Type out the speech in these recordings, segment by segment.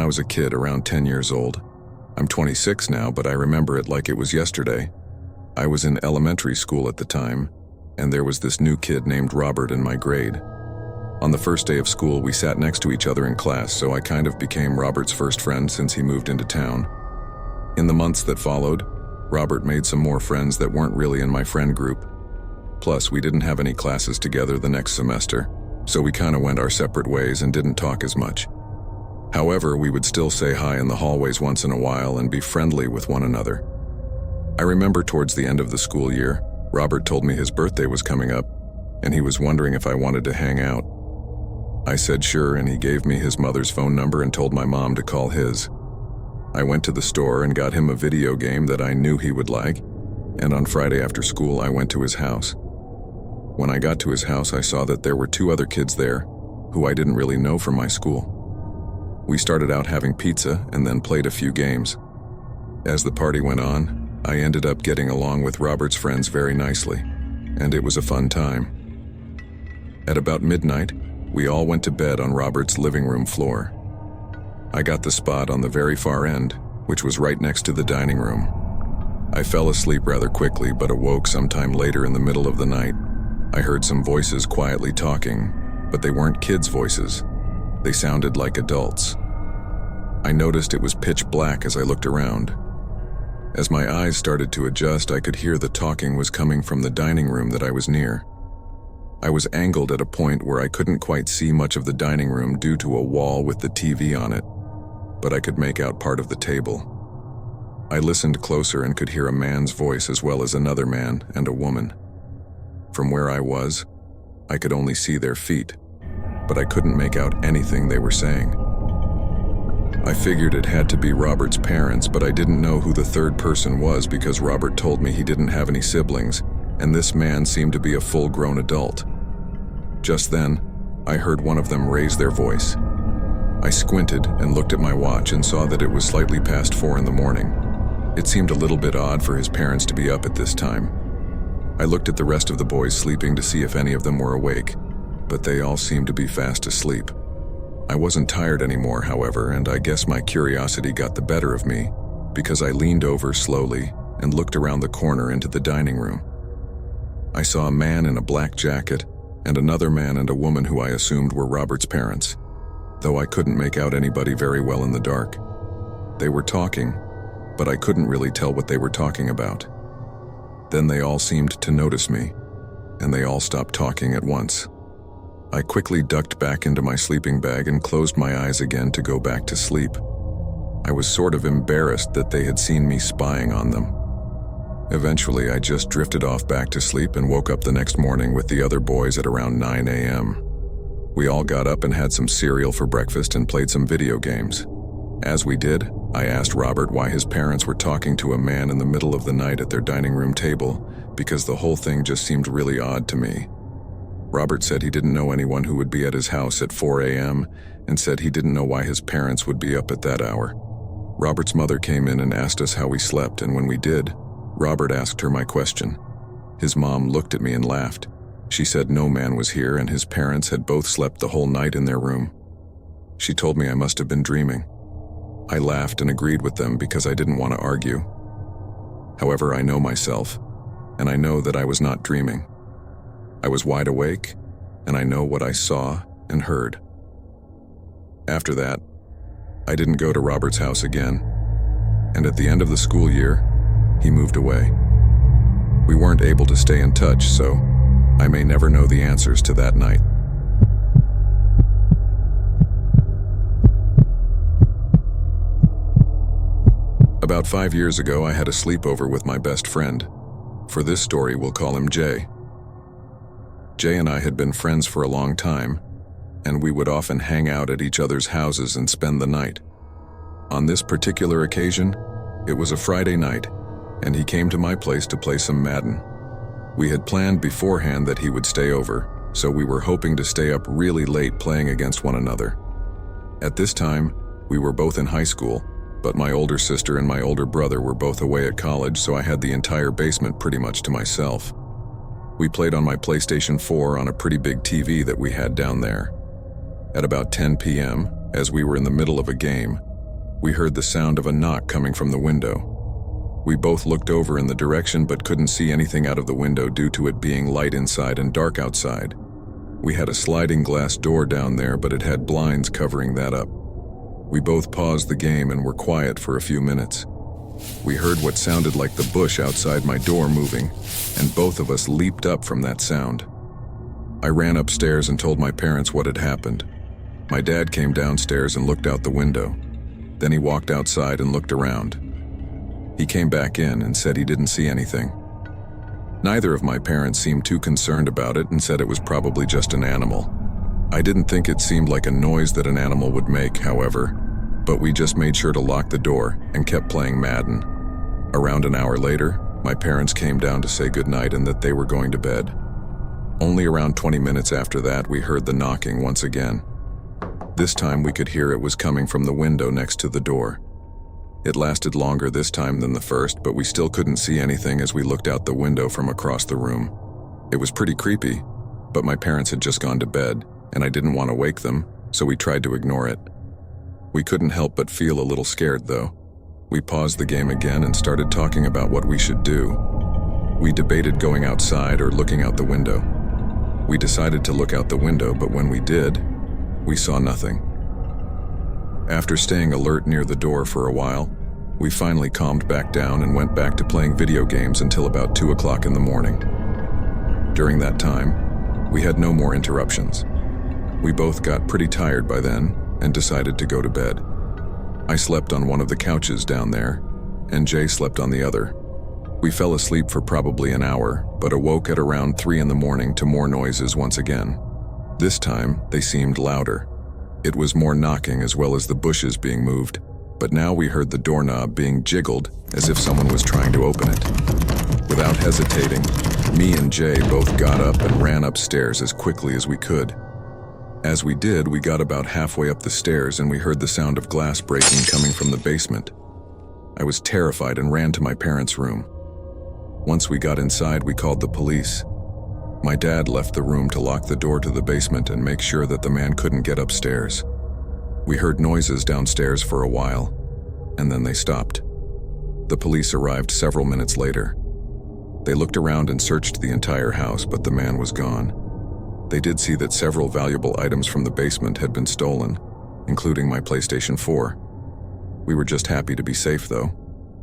I was a kid, around 10 years old. I'm 26 now, but I remember it like it was yesterday. I was in elementary school at the time, and there was this new kid named Robert in my grade. On the first day of school, we sat next to each other in class, so I kind of became Robert's first friend since he moved into town. In the months that followed, Robert made some more friends that weren't really in my friend group. Plus, we didn't have any classes together the next semester, so we kind of went our separate ways and didn't talk as much. However, we would still say hi in the hallways once in a while and be friendly with one another. I remember towards the end of the school year, Robert told me his birthday was coming up, and he was wondering if I wanted to hang out. I said sure, and he gave me his mother's phone number and told my mom to call his. I went to the store and got him a video game that I knew he would like, and on Friday after school I went to his house. When I got to his house, I saw that there were 2 other kids there, who I didn't really know from my school. We started out having pizza and then played a few games. As the party went on, I ended up getting along with Robert's friends very nicely, and it was a fun time. At about midnight, we all went to bed on Robert's living room floor. I got the spot on the very far end, which was right next to the dining room. I fell asleep rather quickly, but awoke sometime later in the middle of the night. I heard some voices quietly talking, but they weren't kids' voices. They sounded like adults. I noticed it was pitch black as I looked around. As my eyes started to adjust, I could hear the talking was coming from the dining room that I was near. I was angled at a point where I couldn't quite see much of the dining room due to a wall with the TV on it, but I could make out part of the table. I listened closer and could hear a man's voice as well as another man and a woman. From where I was, I could only see their feet, but I couldn't make out anything they were saying. I figured it had to be Robert's parents, but I didn't know who the third person was because Robert told me he didn't have any siblings, and this man seemed to be a full-grown adult. Just then, I heard one of them raise their voice. I squinted and looked at my watch and saw that it was slightly past 4 in the morning. It seemed a little bit odd for his parents to be up at this time. I looked at the rest of the boys sleeping to see if any of them were awake, but they all seemed to be fast asleep. I wasn't tired anymore, however, and I guess my curiosity got the better of me because I leaned over slowly and looked around the corner into the dining room. I saw a man in a black jacket and another man and a woman who I assumed were Robert's parents, though I couldn't make out anybody very well in the dark. They were talking, but I couldn't really tell what they were talking about. Then they all seemed to notice me, and they all stopped talking at once. I quickly ducked back into my sleeping bag and closed my eyes again to go back to sleep. I was sort of embarrassed that they had seen me spying on them. Eventually, I just drifted off back to sleep and woke up the next morning with the other boys at around 9 a.m. We all got up and had some cereal for breakfast and played some video games. As we did, I asked Robert why his parents were talking to a man in the middle of the night at their dining room table, because the whole thing just seemed really odd to me. Robert said he didn't know anyone who would be at his house at 4 a.m. and said he didn't know why his parents would be up at that hour. Robert's mother came in and asked us how we slept, and when we did, Robert asked her my question. His mom looked at me and laughed. She said no man was here and his parents had both slept the whole night in their room. She told me I must have been dreaming. I laughed and agreed with them because I didn't want to argue. However, I know myself, and I know that I was not dreaming. I was wide awake, and I know what I saw and heard. After that, I didn't go to Robert's house again, and at the end of the school year, he moved away. We weren't able to stay in touch, so I may never know the answers to that night. About 5 years ago, I had a sleepover with my best friend. For this story, we'll call him Jay. Jay and I had been friends for a long time, and we would often hang out at each other's houses and spend the night. On this particular occasion, it was a Friday night, and he came to my place to play some Madden. We had planned beforehand that he would stay over, so we were hoping to stay up really late playing against one another. At this time, we were both in high school, but my older sister and my older brother were both away at college, so I had the entire basement pretty much to myself. We played on my PlayStation 4 on a pretty big TV that we had down there. At about 10 p.m., as we were in the middle of a game, We heard the sound of a knock coming from the window. We both looked over in the direction but couldn't see anything out of the window due to it being light inside and dark outside. We had a sliding glass door down there, but it had blinds covering that up. We both paused the game and were quiet for a few minutes. We heard what sounded like the bush outside my door moving, and both of us leaped up from that sound. I ran upstairs and told my parents what had happened. My dad came downstairs and looked out the window. Then he walked outside and looked around. He came back in and said he didn't see anything. Neither of my parents seemed too concerned about it and said it was probably just an animal. I didn't think it seemed like a noise that an animal would make, however, but we just made sure to lock the door and kept playing Madden. Around an hour later, my parents came down to say goodnight and that they were going to bed. Only around 20 minutes after that, we heard the knocking once again. This time we could hear it was coming from the window next to the door. It lasted longer this time than the first, but we still couldn't see anything as we looked out the window from across the room. It was pretty creepy, but my parents had just gone to bed, and I didn't want to wake them, so we tried to ignore it. We couldn't help but feel a little scared, though. We paused the game again and started talking about what we should do. We debated going outside or looking out the window. We decided to look out the window, but when we did, we saw nothing. After staying alert near the door for a while, we finally calmed back down and went back to playing video games until about 2 o'clock in the morning. During that time, we had no more interruptions. We both got pretty tired by then and decided to go to bed. I slept on one of the couches down there, and Jay slept on the other. We fell asleep for probably an hour, but awoke at around 3 in the morning to more noises once again. This time, they seemed louder. It was more knocking as well as the bushes being moved, but now we heard the doorknob being jiggled as if someone was trying to open it. Without hesitating, me and Jay both got up and ran upstairs as quickly as we could. As we did, we got about halfway up the stairs and we heard the sound of glass breaking coming from the basement. I was terrified and ran to my parents' room. Once we got inside, we called the police. My dad left the room to lock the door to the basement and make sure that the man couldn't get upstairs. We heard noises downstairs for a while, and then they stopped. The police arrived several minutes later. They looked around and searched the entire house, but the man was gone. They did see that several valuable items from the basement had been stolen, including my PlayStation 4. We were just happy to be safe, though.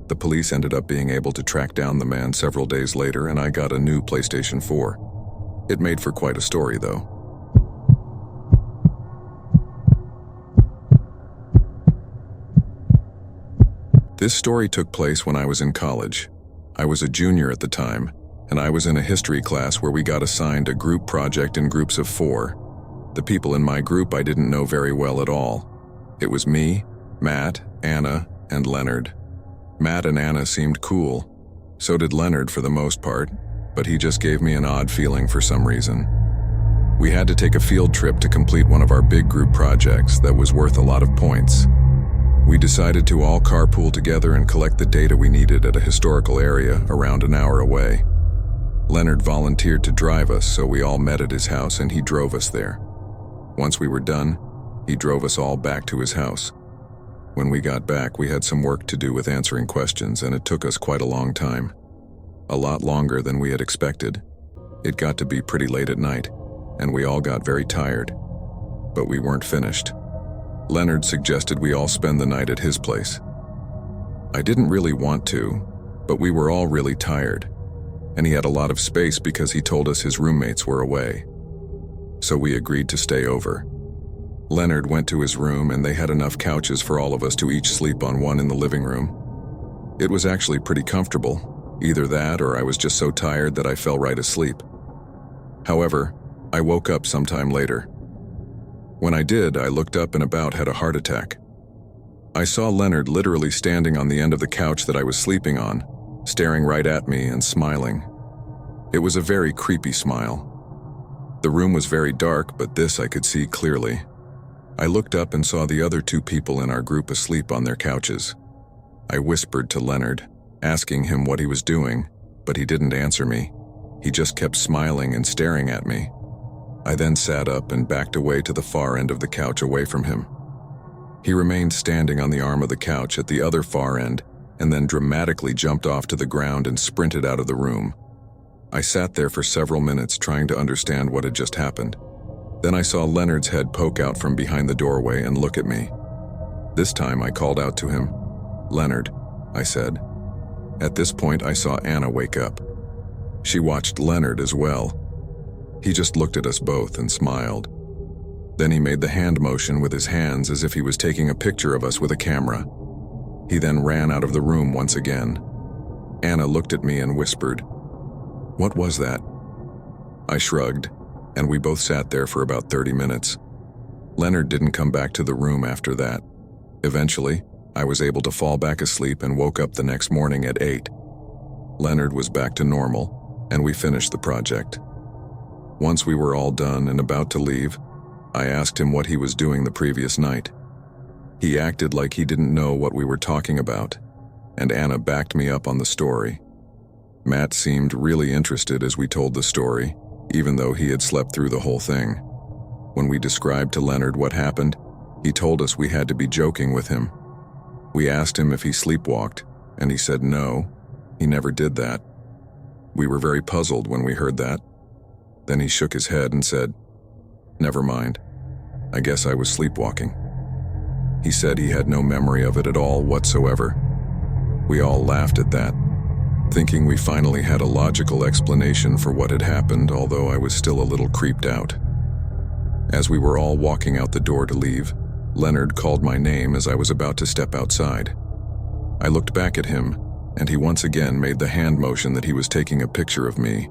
The police ended up being able to track down the man several days later, and I got a new PlayStation 4. It made for quite a story, though. This story took place when I was in college. I was a junior at the time, and I was in a history class where we got assigned a group project in groups of 4. The people in my group I didn't know very well at all. It was me, Matt, Anna, and Leonard. Matt and Anna seemed cool. So did Leonard for the most part, but he just gave me an odd feeling for some reason. We had to take a field trip to complete one of our big group projects that was worth a lot of points. We decided to all carpool together and collect the data we needed at a historical area around an hour away. Leonard volunteered to drive us, so we all met at his house and he drove us there. Once we were done, he drove us all back to his house. When we got back, we had some work to do with answering questions, and it took us quite a long time. A lot longer than we had expected. It got to be pretty late at night, and we all got very tired. But we weren't finished. Leonard suggested we all spend the night at his place. I didn't really want to, but we were all really tired, and he had a lot of space because he told us his roommates were away. So we agreed to stay over. Leonard went to his room and they had enough couches for all of us to each sleep on one in the living room. It was actually pretty comfortable. Either that or I was just so tired that I fell right asleep. However, I woke up sometime later. When I did, I looked up and about had a heart attack. I saw Leonard literally standing on the end of the couch that I was sleeping on, staring right at me and smiling. It was a very creepy smile. The room was very dark, but this I could see clearly. I looked up and saw the other 2 people in our group asleep on their couches. I whispered to Leonard, asking him what he was doing, but he didn't answer me. He just kept smiling and staring at me. I then sat up and backed away to the far end of the couch away from him. He remained standing on the arm of the couch at the other far end and then dramatically jumped off to the ground and sprinted out of the room. I sat there for several minutes trying to understand what had just happened. Then I saw Leonard's head poke out from behind the doorway and look at me. This time I called out to him. "Leonard," I said. At this point I saw Anna wake up. She watched Leonard as well. He just looked at us both and smiled. Then he made the hand motion with his hands as if he was taking a picture of us with a camera. He then ran out of the room once again. Anna looked at me and whispered, "What was that?" I shrugged, and we both sat there for about 30 minutes. Leonard didn't come back to the room after that. Eventually, I was able to fall back asleep and woke up the next morning at 8. Leonard was back to normal, and we finished the project. Once we were all done and about to leave, I asked him what he was doing the previous night. He acted like he didn't know what we were talking about, and Anna backed me up on the story. Matt seemed really interested as we told the story, even though he had slept through the whole thing. When we described to Leonard what happened, he told us we had to be joking with him. We asked him if he sleepwalked, and he said no, he never did that. We were very puzzled when we heard that. Then he shook his head and said, "Never mind. I guess I was sleepwalking." He said he had no memory of it at all whatsoever. We all laughed at that, thinking we finally had a logical explanation for what had happened, although I was still a little creeped out. As we were all walking out the door to leave, Leonard called my name as I was about to step outside. I looked back at him, and he once again made the hand motion that he was taking a picture of me,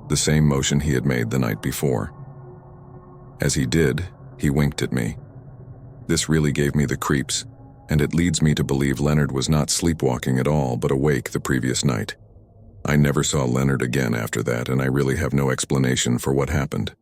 the same motion he had made the night before. As he did, he winked at me. This really gave me the creeps, and it leads me to believe Leonard was not sleepwalking at all but awake the previous night. I never saw Leonard again after that, and I really have no explanation for what happened.